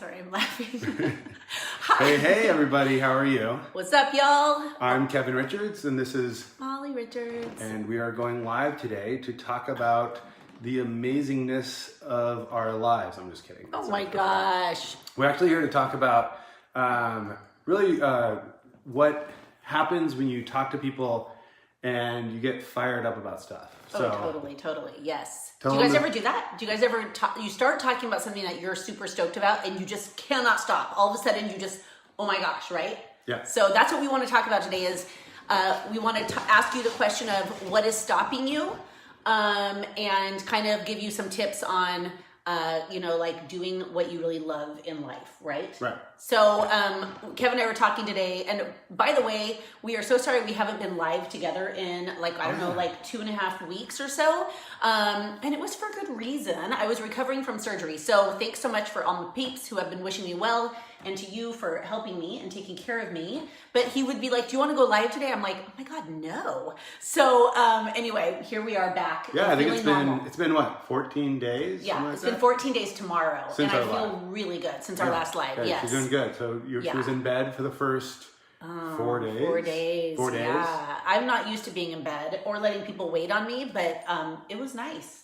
Sorry, I'm laughing. Hi. Hey, everybody. How are you? What's up, y'all? I'm Kevin Richards, and this is Molly Richards. And we are going live today to talk about the amazingness of our lives. I'm just kidding. Oh my gosh. We're actually here to talk about really what happens when you talk to people and you get fired up about stuff. Totally. Yes. Do you guys ever do that? Do you guys ever you start talking about something that you're super stoked about and you just cannot stop? All of a sudden you just, oh my gosh, right? Yeah. So that's what we want to talk about today is we want to ask you the question of what is stopping you and kind of give you some tips on like doing what you really love in life, right? Right. So Kevin and I were talking today, and by the way, we are so sorry we haven't been live together in like 2.5 weeks or so, and it was for good reason. I was recovering from surgery, so thanks so much for all the peeps who have been wishing me well, and to you for helping me and taking care of me. But he would be like, do you want to go live today? I'm like, oh my God, no. So anyway, here we are back. Yeah, I think it's been what, 14 days? Yeah, it's been 14 days tomorrow, since and I feel really good since our last live. Yeah, yes. She's doing good. So she was in bed for the first 4 days. 4 days. 4 days. Yeah, I'm not used to being in bed or letting people wait on me, but it was nice.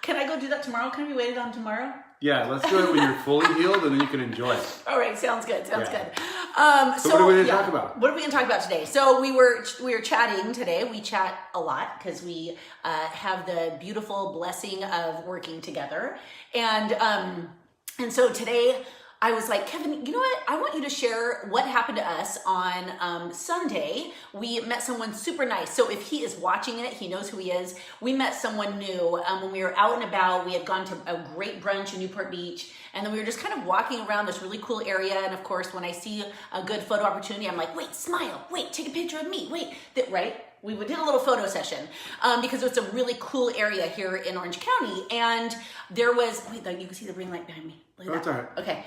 Can I go do that tomorrow? Can I be waited on tomorrow? Yeah, let's do it when you're fully healed, and then you can enjoy it. All right, sounds good. Good. So what are we going to talk about? What are we going to talk about today? So we were chatting today. We chat a lot because we have the beautiful blessing of working together, and so today I was like, Kevin, you know what? I want you to share what happened to us on Sunday. We met someone super nice. So if he is watching it, he knows who he is. We met someone new when we were out and about. We had gone to a great brunch in Newport Beach. And then we were just kind of walking around this really cool area. And of course, when I see a good photo opportunity, I'm like, wait, smile. Wait, take a picture of me. Wait, right? We did a little photo session because it's a really cool area here in Orange County. And there was, you can see the ring light behind me. Oh, that's all right. Okay.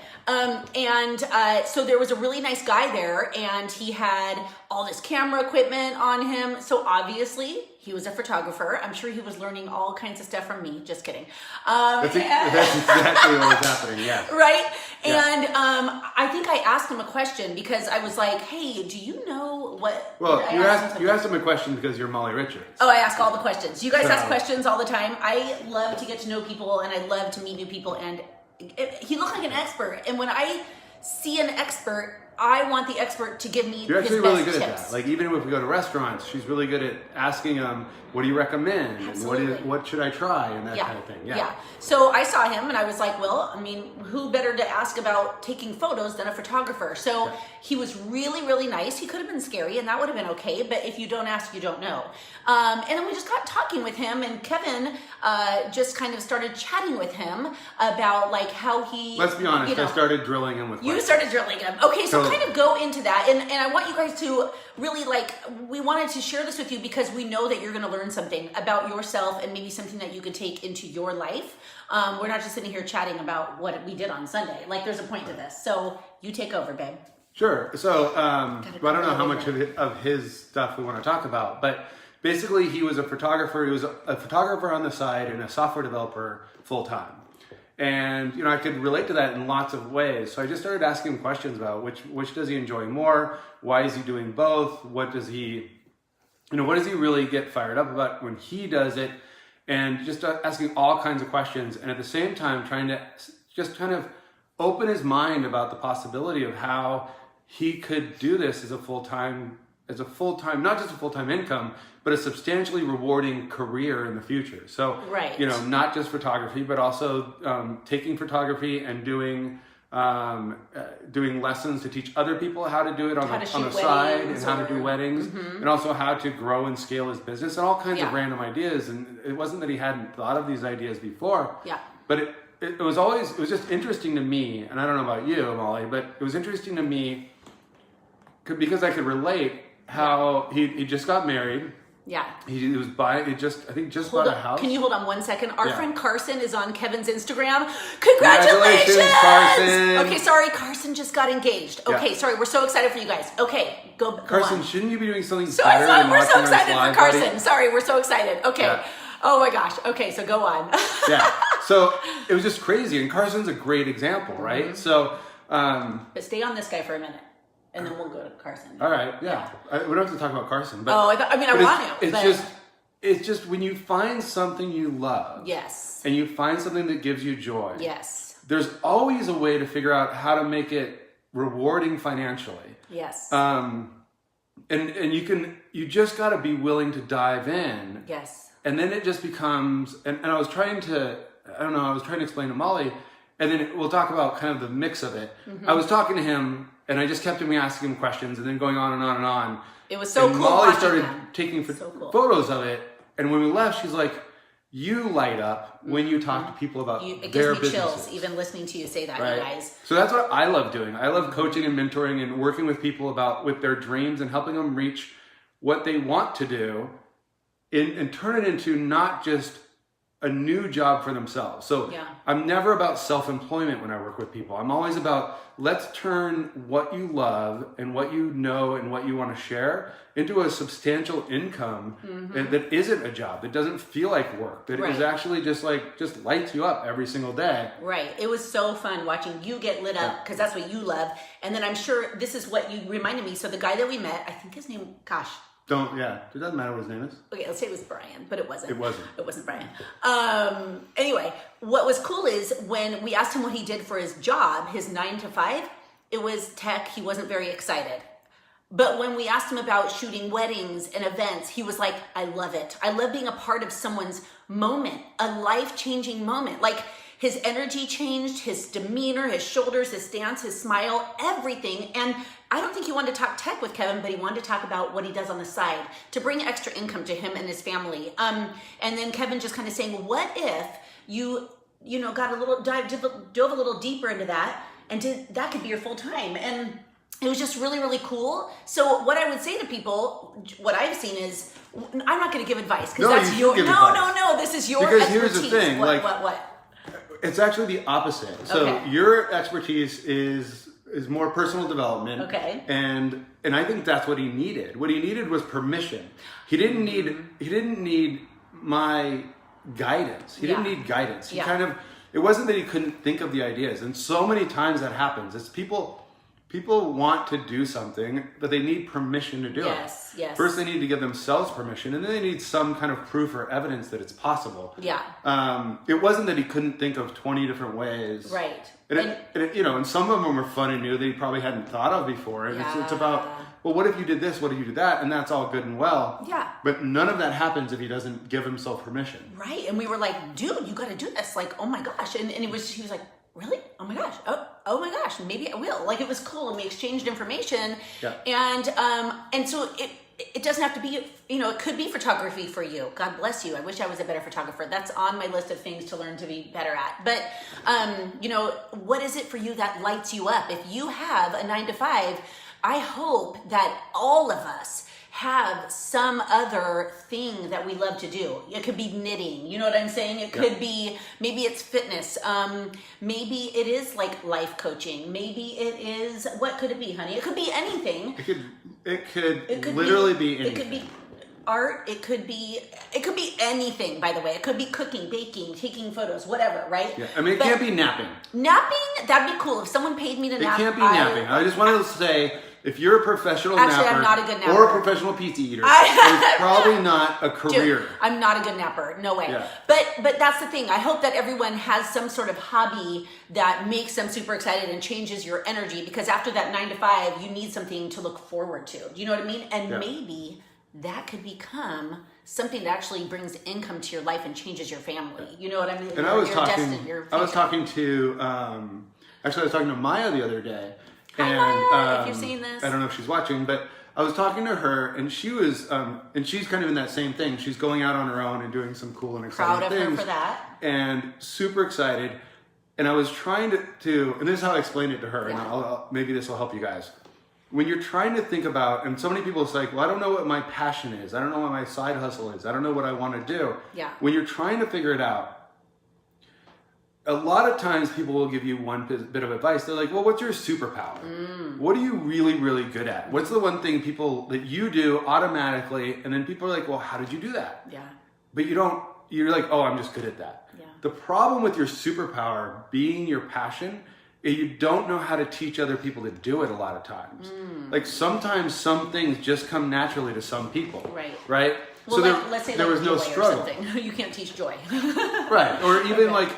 So there was a really nice guy there, and he had all this camera equipment on him. So obviously he was a photographer. I'm sure he was learning all kinds of stuff from me. Just kidding. That's exactly what was happening. Yeah. Right. Yeah. And I think I asked him a question because I was like, "Hey, do you know what?" Well, you asked him a question because you're Molly Richards. Oh, I ask all the questions. You guys ask questions all the time. I love to get to know people, and I love to meet new people. And he looked like an expert. And when I see an expert, I want the expert to give me You're his actually best really good tips. at that. Like even if we go to restaurants, she's really good at asking them, "What do you recommend? Absolutely. And what should I try?" and that kind of thing. Yeah. So I saw him and I was like, well, I mean, who better to ask about taking photos than a photographer? So he was really, really nice. He could have been scary and that would have been okay. But if you don't ask, you don't know. And then we just got talking with him, and Kevin just kind of started chatting with him about like how he. Let's be honest. I started drilling him with questions. You started drilling him. Okay, so kind of go into that, and I want you guys to really we wanted to share this with you because we know that you're going to learn something about yourself and maybe something that you could take into your life. We're not just sitting here chatting about what we did on Sunday. Like, there's a point to this. So you take over, babe. Sure. So I don't know how much of his stuff we want to talk about, but basically he was a photographer. He was a photographer on the side and a software developer full time. And, I could relate to that in lots of ways. So I just started asking him questions about which does he enjoy more? Why is he doing both? What does he really get fired up about when he does it? And just asking all kinds of questions. And at the same time, trying to just kind of open his mind about the possibility of how he could do this as a full-time, not just a full-time income, but a substantially rewarding career in the future. So, not just photography, but also taking photography and doing lessons to teach other people how to do it on the side, and how to do weddings, and also how to grow and scale his business, and all kinds of random ideas. And it wasn't that he hadn't thought of these ideas before, but it was just interesting to me, and I don't know about you, Molly, but it was interesting to me because I could relate how he just got married. Yeah. He was bought a house. Can you hold on 1 second? Our friend Carson is on Kevin's Instagram. Congratulations, Carson! Okay, sorry, Carson just got engaged. Okay, sorry, we're so excited for you guys. Okay, go Carson, on. shouldn't you be doing something better than we're so watching excited our for Carson. buddy? Sorry, we're so excited. Okay. Oh my gosh. Okay, so go on. Yeah. So it was just crazy. And Carson's a great example, right? So, but stay on this guy for a minute, and then we'll go to Carson. All right. Yeah. We don't have to talk about Carson. But, I want to. It's just when you find something you love. Yes. And you find something that gives you joy. Yes. There's always a way to figure out how to make it rewarding financially. Yes. And you just got to be willing to dive in. Yes. And then it just becomes, and I was trying to explain to Molly, and then we'll talk about kind of the mix of it. Mm-hmm. I was talking to him, and I just kept asking him questions, and then going on and on and on. It was so and cool. Molly started taking cool. photos of it, and when we left, she's like, "You light up when you talk to people about it their gives me businesses." chills even listening to you say that, right? You guys. So that's what I love doing. I love coaching and mentoring and working with people with their dreams and helping them reach what they want to do, and turn it into not just a new job for themselves. So I'm never about self-employment when I work with people. I'm always about, let's turn what you love and what you know and what you want to share into a substantial income that isn't a job, that doesn't feel like work, that is actually just lights you up every single day. Right. It was so fun watching you get lit up, because that's what you love. And then I'm sure this is what you reminded me. So the guy that we met, I think his name, It doesn't matter what his name is. Okay, let's say it was Brian, but it wasn't. It wasn't. It wasn't Brian. Anyway, what was cool is when we asked him what he did for his job, his 9 to 5, it was tech. He wasn't very excited. But when we asked him about shooting weddings and events, he was like, I love it. I love being a part of someone's moment, a life-changing moment. Like, his energy changed, his demeanor, his shoulders, his stance, his smile, everything. And I don't think he wanted to talk tech with Kevin, but he wanted to talk about what he does on the side to bring extra income to him and his family. And then Kevin just kind of saying, what if you got a little dove a little deeper into that, and that could be your full time. And it was just really, really cool. So what I would say to people, what I've seen is, I'm not going to give advice because that's your this is your because expertise. Here's the thing, what? It's actually the opposite. So your expertise is more personal development. Okay. And I think that's what he needed. What he needed was permission. He didn't need my guidance. He didn't need guidance. He it wasn't that he couldn't think of the ideas. And so many times that happens. It's people want to do something, but they need permission to do it. Yes. First, they need to give themselves permission, and then they need some kind of proof or evidence that it's possible. Yeah. It wasn't that he couldn't think of 20 different ways. Right. And some of them were fun and new that he probably hadn't thought of before. And it's about, well, what if you did this? What if you did that? And that's all good and well. Yeah. But none of that happens if he doesn't give himself permission. Right. And we were like, dude, you got to do this. Like, oh my gosh. And he was like, really? Oh my gosh. Oh my gosh. Maybe I will. Like, it was cool. And we exchanged information. Yeah. And so it doesn't have to be, it could be photography for you. God bless you. I wish I was a better photographer. That's on my list of things to learn to be better at. But, what is it for you that lights you up? If you have a 9 to 5, I hope that all of us have some other thing that we love to do. It could be knitting, you know what I'm saying? It could be, maybe it's fitness. Maybe it is like life coaching. Maybe it is, what could it be, honey? It could be anything. It could literally be anything. It could be art. It could be anything, by the way. It could be cooking, baking, taking photos, whatever, right? Yeah. I mean, it can't be napping. Napping, that'd be cool. If someone paid me to nap. It can't be napping. I just wanted to say, if you're a professional napper, I'm not a good napper, or a professional pizza eater, it's probably not a career. Dude, I'm not a good napper. No way. Yeah. But that's the thing. I hope that everyone has some sort of hobby that makes them super excited and changes your energy, because after that 9 to 5, you need something to look forward to. Do you know what I mean? And maybe that could become something that actually brings income to your life and changes your family. You know what I mean? And I was talking to Maya the other day. Hi, Maya, if you're seeing this. I don't know if she's watching, but I was talking to her, and she was, and she's kind of in that same thing. She's going out on her own and doing some cool and exciting things. Proud of her for that. And super excited. And I was trying to and this is how I explained it to her, and maybe this will help you guys. When you're trying to think about, and so many people say, well, I don't know what my passion is. I don't know what my side hustle is. I don't know what I want to do. Yeah. When you're trying to figure it out, a lot of times people will give you one bit of advice. They're like, well, what's your superpower? What are you really, really good at? What's the one thing that you do automatically? And then people are like, well, how did you do that? Yeah. But you you're like, oh, I'm just good at that. Yeah. The problem with your superpower being your passion is you don't know how to teach other people to do it a lot of times. Like sometimes some things just come naturally to some people. Right. Right? Well, so let's say there like was no joy struggle. or something. You can't teach joy. Right. Or even Okay. like,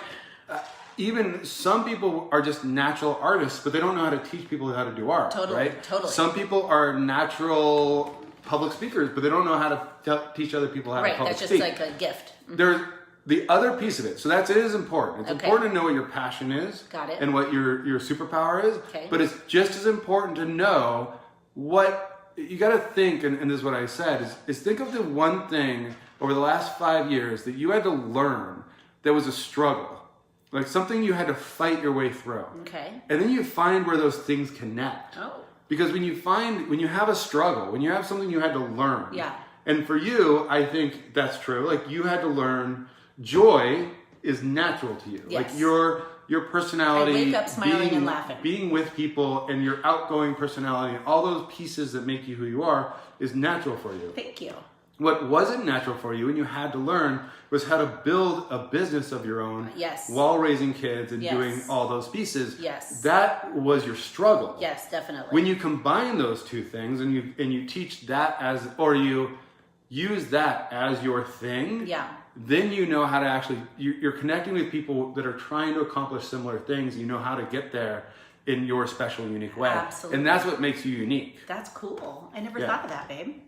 even some people are just natural artists, but they don't know how to teach people how to do art. Totally, right? totally. Some people are natural public speakers, but they don't know how to teach other people how to Right, public that's just speak. like a gift. There's the other piece of it. So it is important. It's Okay. important to know what your passion is. Got it. And what your superpower is. Okay. But it's just as important to know what you got to think, and this is what I said, is think of the one thing over the last 5 years that you had to learn that was a struggle. Like something you had to fight your way through. Okay. And then you find where those things connect. Oh. Because when you have a struggle, when you have something you had to learn. Yeah. And for you, I think that's true. Like you had to learn joy is natural to you. Yes. Like your personality. I wake up smiling and laughing. Being with people and your outgoing personality and all those pieces that make you who you are is natural for you. Thank you. What wasn't natural for you and you had to learn was how to build a business of your own Yes. while raising kids and Yes. doing all those pieces. Yes. That was your struggle. Yes, definitely. When you combine those two things and you teach that as, or you use that as your thing, Yeah. then you know how to actually, you're connecting with people that are trying to accomplish similar things. You know how to get there in your special, unique way. Absolutely. And that's what makes you unique. That's cool. I never Yeah. thought of that, babe.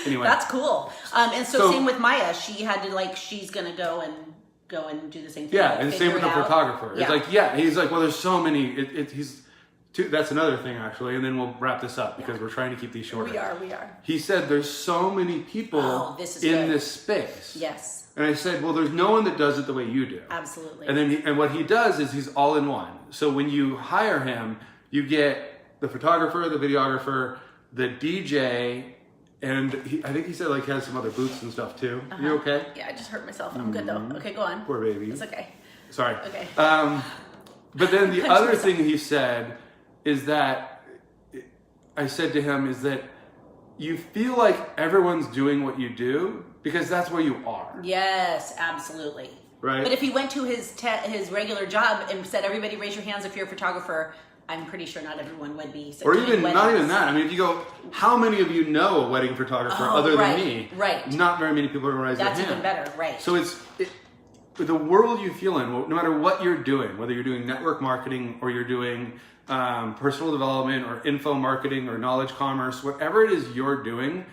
Anyway. That's cool. And so So- same with Maya. She had to she's gonna go and do the same thing. Yeah, like, and figure same with it the out. photographer. Yeah. It's like, he's like, well, there's so many. That's another thing actually, and then we'll wrap this up because we're trying to keep these shorter. We are. He said, there's so many people Oh, this is in good. this space. Yes, And I said, well, there's no one that does it the way you do. absolutely. And then and what he does is he's all in one. So when you hire him, you get the photographer, the videographer, the DJ, and I think he said he has some other booths and stuff too. You okay? Yeah, I just hurt myself. I'm good though. Okay, go on. Poor baby. It's okay. Sorry. Okay. But then the Punch other myself. thing he said is that I said to him is that you feel like everyone's doing what you do because that's where you are. Yes, absolutely. Right. But if he went to his regular job and said, "Everybody, raise your hands if you're a photographer," I'm pretty sure not everyone would be. Or doing even not weddings. even that. I mean, if you go, how many of you know a wedding photographer Oh, other right, than me? right. Not very many people are going to raise That's their hand. even better, right? So the world you feel in, no matter what you're doing, whether you're doing network marketing or you're doing personal development or info marketing or knowledge commerce, whatever it is you're doing,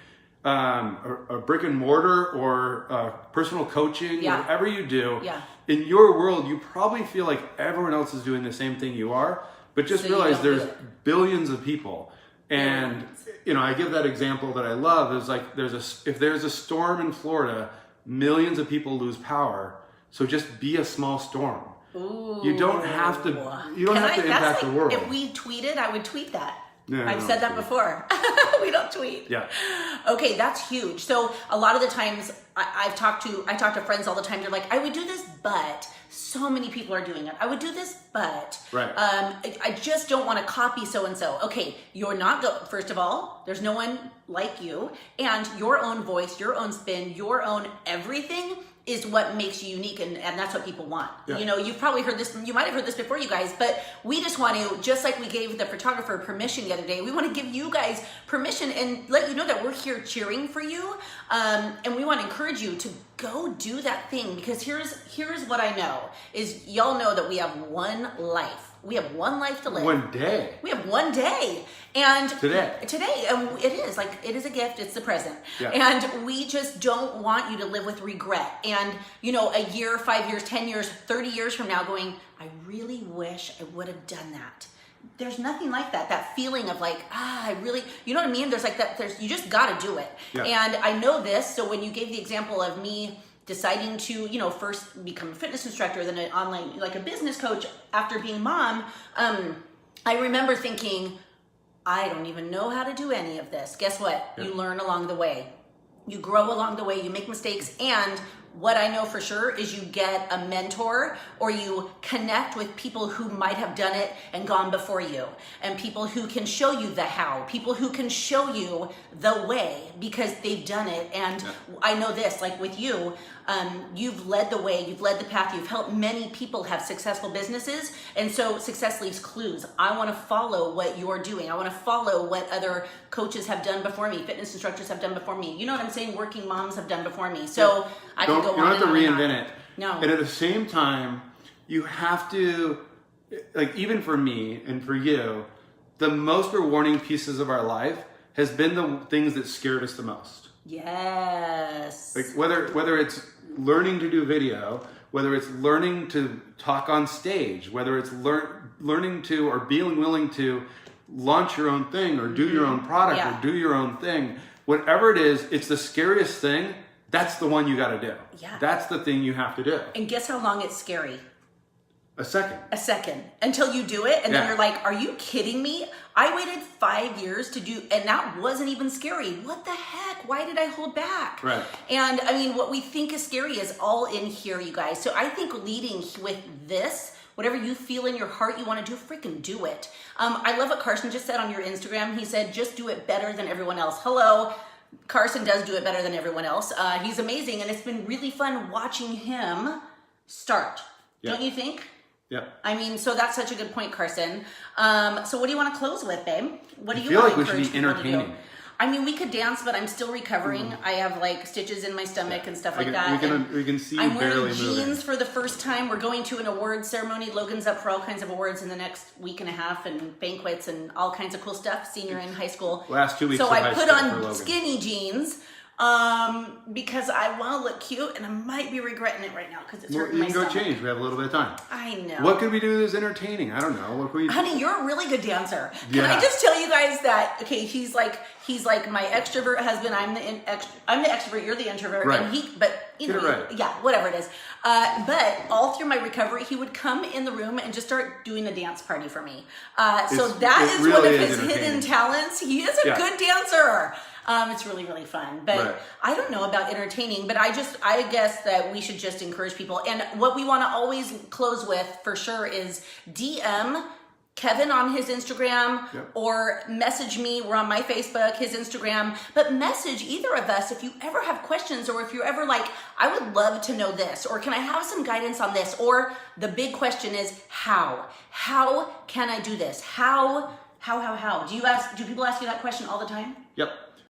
a brick and mortar or personal coaching, Yeah. whatever you do, Yeah. in your world, you probably feel like everyone else is doing the same thing you are, but just So you realize don't do there's it. billions of people. And, I give that example that I love. It's like if there's a storm in Florida, millions of people lose power. So just be a small storm. Ooh. You don't have to. You don't Can have to that's impact the world. If we tweeted, I would tweet that. No, I've no, said that tweet. before. We don't tweet. Yeah. Okay, that's huge. So a lot of the times I talk to friends all the time. They're like, I would do this, but so many people are doing it. I would do this, but Right. I just don't want to copy so and so. Okay, you're not. First of all, there's no one like you, and your own voice, your own spin, your own everything is what makes you unique, and that's what people want. Yeah. You've probably heard this, you might have heard this before, you guys, but we just want to, just like we gave the photographer permission the other day, we want to give you guys permission and let you know that we're here cheering for you, and we want to encourage you to go do that thing, because here's what I know, is y'all know that we have one life. We have one life to live. One day. We have one day. And Today. And it is a gift, it's the present. Yeah. And we just don't want you to live with regret. And, a year, 5 years, 10 years, 30 years from now going, I really wish I would have done that. There's nothing like that. That feeling of I really, you know what I mean? There's you just got to do it. Yeah. And I know this. So when you gave the example of me deciding to, first become a fitness instructor, then an online, like a business coach after being mom, I remember thinking, I don't even know how to do any of this. Guess what? Yeah. You learn along the way. You grow along the way, you make mistakes, and what I know for sure is you get a mentor, or you connect with people who might have done it and gone before you, and people who can show you the how, people who can show you the way because they've done it. And I know this, like with you, You've led the way, you've led the path, you've helped many people have successful businesses. And so success leaves clues. I want to follow what you're doing. I want to follow what other coaches have done before me, fitness instructors have done before me. You know what I'm saying? Working moms have done before me. So I can go on. You don't have to reinvent it. No. And at the same time, you have to, like, even for me and for you, the most rewarding pieces of our life has been the things that scared us the most. Yes. Like whether it's learning to do video, whether it's learning to talk on stage, whether it's learning to or being willing to launch your own thing or do your own product or do your own thing, whatever it is, it's the scariest thing. That's the one you got to do. Yeah. That's the thing you have to do. And guess how long it's scary? A second. A second. Until you do it, and then you're like, are you kidding me? I waited 5 years to do, and that wasn't even scary. What the heck? Why did I hold back? Right. And I mean, what we think is scary is all in here, you guys. So I think leading with this, whatever you feel in your heart you want to do, freaking do it. I love what Carson just said on your Instagram. He said, just do it better than everyone else. Hello. Carson does do it better than everyone else. He's amazing, and it's been really fun watching him start. Yeah. Don't you think? Yeah. I mean, so that's such a good point, Carson. So what do you want to close with, babe? What do you feel want like to we should be encourage people to do? entertaining. I mean, we could dance, but I'm still recovering. I have like stitches in my stomach and stuff like that. We can see you I'm barely wearing jeans moving. for the first time. We're going to an awards ceremony. Logan's up for all kinds of awards in the next week and a half, and banquets and all kinds of cool stuff. Senior in high school. Last 2 weeks So of I high put school for on Logan. skinny jeans because I want to look cute, and I might be regretting it right now because it's hurting You my can go stomach. change. We have a little bit of time. I know. What could we do that's entertaining? I don't know. What could we? Honey, you're a really good dancer. Can Yeah. I just tell you guys that? Okay, he's like my extrovert husband. I'm the extrovert. You're the introvert. Right. And but you Get know, it right. yeah, whatever it is. But all through my recovery, he would come in the room and just start doing a dance party for me. So that it is really one of is his hidden entertaining. talents. He is a good dancer. It's really, really fun. But Right. I don't know about entertaining, but I guess that we should just encourage people. And what we want to always close with for sure is DM Kevin on his Instagram or message me. We're on my Facebook, his Instagram, but message either of us if you ever have questions or if you're ever like, I would love to know this, or can I have some guidance on this? Or the big question is how? How can I do this? How? Do people ask you that question all the time? Yep.